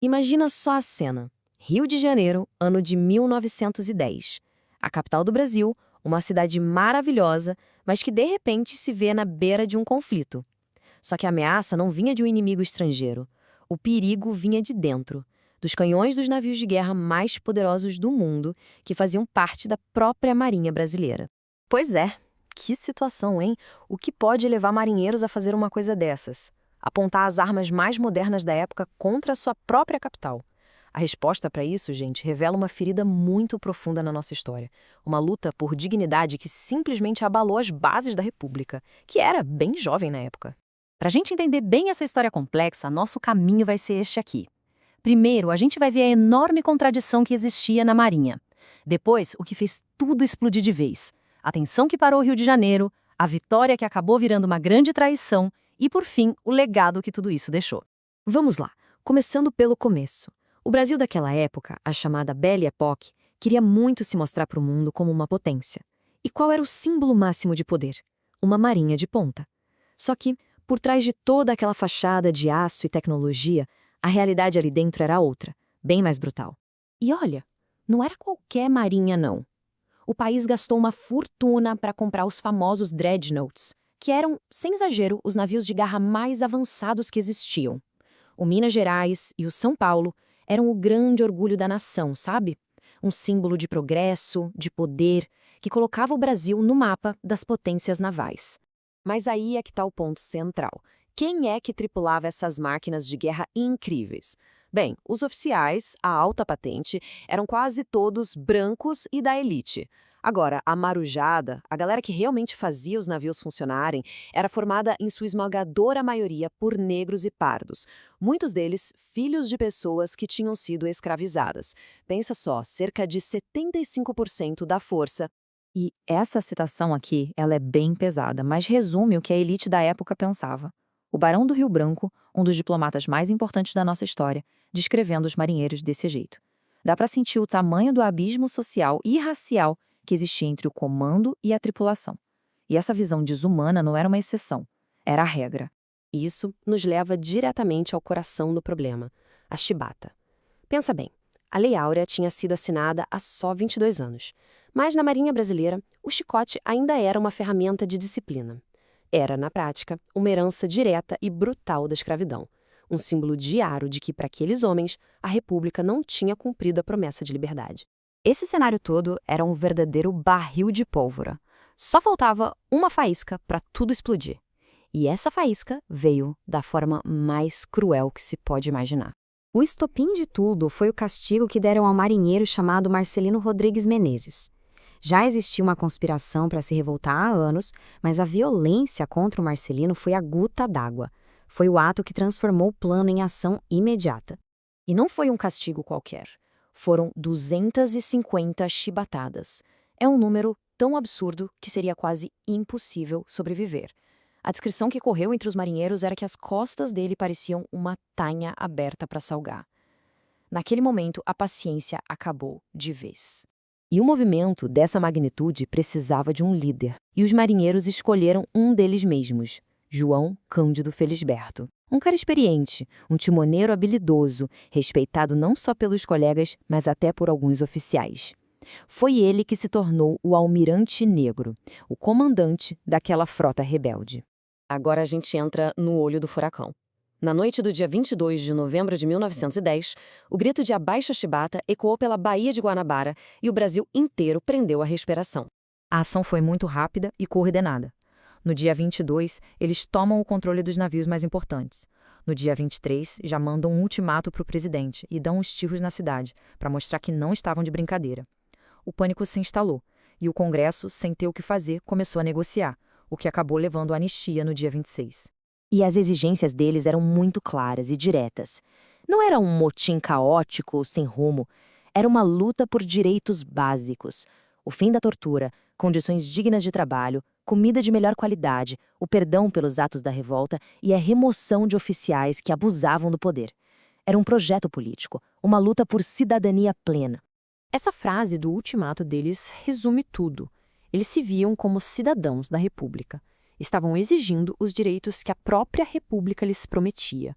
Imagina só a cena. Rio de Janeiro, ano de 1910. A capital do Brasil, uma cidade maravilhosa, mas que de repente se vê na beira de um conflito. Só que a ameaça não vinha de um inimigo estrangeiro. O perigo vinha de dentro, dos canhões dos navios de guerra mais poderosos do mundo, que faziam parte da própria Marinha brasileira. Pois é, que situação, hein? O que pode levar marinheiros a fazer uma coisa dessas? Apontar as armas mais modernas da época contra a sua própria capital. A resposta para isso, gente, revela uma ferida muito profunda na nossa história. Uma luta por dignidade que simplesmente abalou as bases da República, que era bem jovem na época. Para a gente entender bem essa história complexa, nosso caminho vai ser este aqui. Primeiro, a gente vai ver a enorme contradição que existia na Marinha. Depois, o que fez tudo explodir de vez. A tensão que parou o Rio de Janeiro, a vitória que acabou virando uma grande traição e, por fim, o legado que tudo isso deixou. Vamos lá, começando pelo começo. O Brasil daquela época, a chamada Belle Époque, queria muito se mostrar para o mundo como uma potência. E qual era o símbolo máximo de poder? Uma marinha de ponta. Só que, por trás de toda aquela fachada de aço e tecnologia, a realidade ali dentro era outra, bem mais brutal. E olha, não era qualquer marinha, não. O país gastou uma fortuna para comprar os famosos dreadnoughts, que eram, sem exagero, os navios de guerra mais avançados que existiam. O Minas Gerais e o São Paulo eram o grande orgulho da nação, sabe? Um símbolo de progresso, de poder, que colocava o Brasil no mapa das potências navais. Mas aí é que está o ponto central. Quem é que tripulava essas máquinas de guerra incríveis? Bem, os oficiais, a alta patente, eram quase todos brancos e da elite. Agora, a marujada, a galera que realmente fazia os navios funcionarem, era formada em sua esmagadora maioria por negros e pardos. Muitos deles, filhos de pessoas que tinham sido escravizadas. Pensa só, cerca de 75% da força. E essa citação aqui, ela é bem pesada, mas resume o que a elite da época pensava. O Barão do Rio Branco, um dos diplomatas mais importantes da nossa história, descrevendo os marinheiros desse jeito. Dá para sentir o tamanho do abismo social e racial que existia entre o comando e a tripulação. E essa visão desumana não era uma exceção, era a regra. Isso nos leva diretamente ao coração do problema, a chibata. Pensa bem, a Lei Áurea tinha sido assinada há só 22 anos. Mas na Marinha Brasileira, o chicote ainda era uma ferramenta de disciplina. Era, na prática, uma herança direta e brutal da escravidão. Um símbolo diário de que, para aqueles homens, a República não tinha cumprido a promessa de liberdade. Esse cenário todo era um verdadeiro barril de pólvora. Só faltava uma faísca para tudo explodir. E essa faísca veio da forma mais cruel que se pode imaginar. O estopim de tudo foi o castigo que deram ao marinheiro chamado Marcelino Rodrigues Menezes. Já existia uma conspiração para se revoltar há anos, mas a violência contra o Marcelino foi a gota d'água. Foi o ato que transformou o plano em ação imediata. E não foi um castigo qualquer. Foram 250 chibatadas. É um número tão absurdo que seria quase impossível sobreviver. A descrição que correu entre os marinheiros era que as costas dele pareciam uma tanha aberta para salgar. Naquele momento, a paciência acabou de vez. E um movimento dessa magnitude precisava de um líder. E os marinheiros escolheram um deles mesmos, João Cândido Felisberto. Um cara experiente, um timoneiro habilidoso, respeitado não só pelos colegas, mas até por alguns oficiais. Foi ele que se tornou o Almirante Negro, o comandante daquela frota rebelde. Agora a gente entra no olho do furacão. Na noite do dia 22 de novembro de 1910, o grito de "Abaixa a chibata" ecoou pela Baía de Guanabara e o Brasil inteiro prendeu a respiração. A ação foi muito rápida e coordenada. No dia 22, eles tomam o controle dos navios mais importantes. No dia 23, já mandam um ultimato para o presidente e dão uns tiros na cidade, para mostrar que não estavam de brincadeira. O pânico se instalou, e o Congresso, sem ter o que fazer, começou a negociar, o que acabou levando à anistia no dia 26. E as exigências deles eram muito claras e diretas. Não era um motim caótico, sem rumo. Era uma luta por direitos básicos. O fim da tortura, condições dignas de trabalho, comida de melhor qualidade, o perdão pelos atos da revolta e a remoção de oficiais que abusavam do poder. Era um projeto político, uma luta por cidadania plena. Essa frase do ultimato deles resume tudo. Eles se viam como cidadãos da República. Estavam exigindo os direitos que a própria República lhes prometia.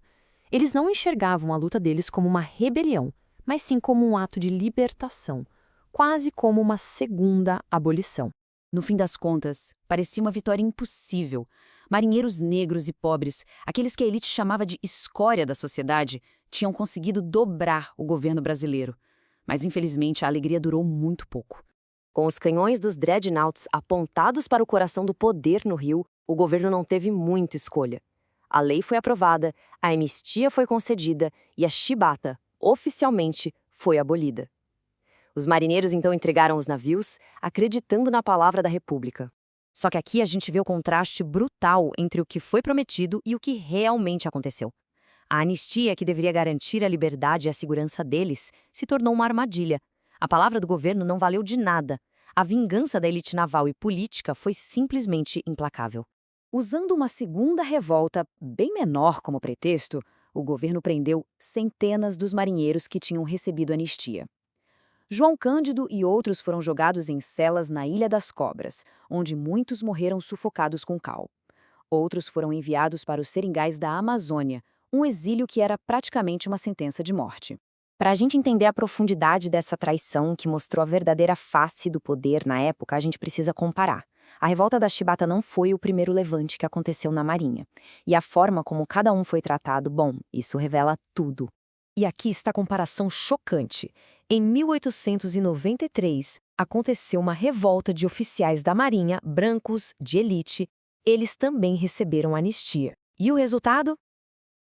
Eles não enxergavam a luta deles como uma rebelião, mas sim como um ato de libertação, quase como uma segunda abolição. No fim das contas, parecia uma vitória impossível. Marinheiros negros e pobres, aqueles que a elite chamava de escória da sociedade, tinham conseguido dobrar o governo brasileiro. Mas, infelizmente, a alegria durou muito pouco. Com os canhões dos dreadnoughts apontados para o coração do poder no Rio, o governo não teve muita escolha. A lei foi aprovada, a anistia foi concedida e a chibata, oficialmente, foi abolida. Os marinheiros então entregaram os navios, acreditando na palavra da República. Só que aqui a gente vê o contraste brutal entre o que foi prometido e o que realmente aconteceu. A anistia, que deveria garantir a liberdade e a segurança deles, se tornou uma armadilha. A palavra do governo não valeu de nada. A vingança da elite naval e política foi simplesmente implacável. Usando uma segunda revolta, bem menor como pretexto, o governo prendeu centenas dos marinheiros que tinham recebido anistia. João Cândido e outros foram jogados em celas na Ilha das Cobras, onde muitos morreram sufocados com cal. Outros foram enviados para os seringais da Amazônia, um exílio que era praticamente uma sentença de morte. Para a gente entender a profundidade dessa traição que mostrou a verdadeira face do poder na época, a gente precisa comparar. A revolta da chibata não foi o primeiro levante que aconteceu na Marinha. E a forma como cada um foi tratado, bom, isso revela tudo. E aqui está a comparação chocante. Em 1893, aconteceu uma revolta de oficiais da Marinha, brancos, de elite. Eles também receberam anistia. E o resultado?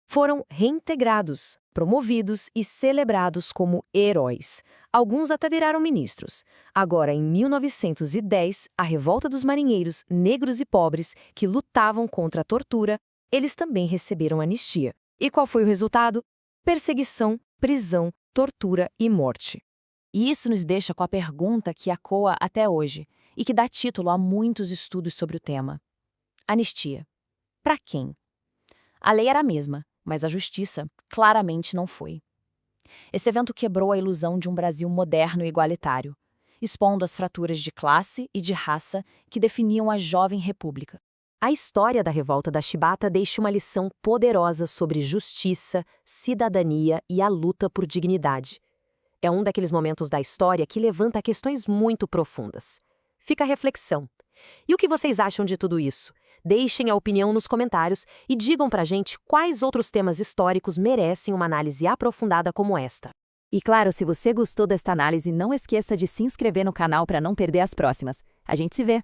Foram reintegrados, promovidos e celebrados como heróis. Alguns até viraram ministros. Agora, em 1910, a revolta dos marinheiros, negros e pobres, que lutavam contra a tortura, eles também receberam anistia. E qual foi o resultado? Perseguição, prisão, tortura e morte. E isso nos deixa com a pergunta que ecoa até hoje e que dá título a muitos estudos sobre o tema. Anistia. Para quem? A lei era a mesma, mas a justiça claramente não foi. Esse evento quebrou a ilusão de um Brasil moderno e igualitário, expondo as fraturas de classe e de raça que definiam a jovem república. A história da revolta da chibata deixa uma lição poderosa sobre justiça, cidadania e a luta por dignidade. É um daqueles momentos da história que levanta questões muito profundas. Fica a reflexão. E o que vocês acham de tudo isso? Deixem a opinião nos comentários e digam pra gente quais outros temas históricos merecem uma análise aprofundada como esta. E claro, se você gostou desta análise, não esqueça de se inscrever no canal para não perder as próximas. A gente se vê!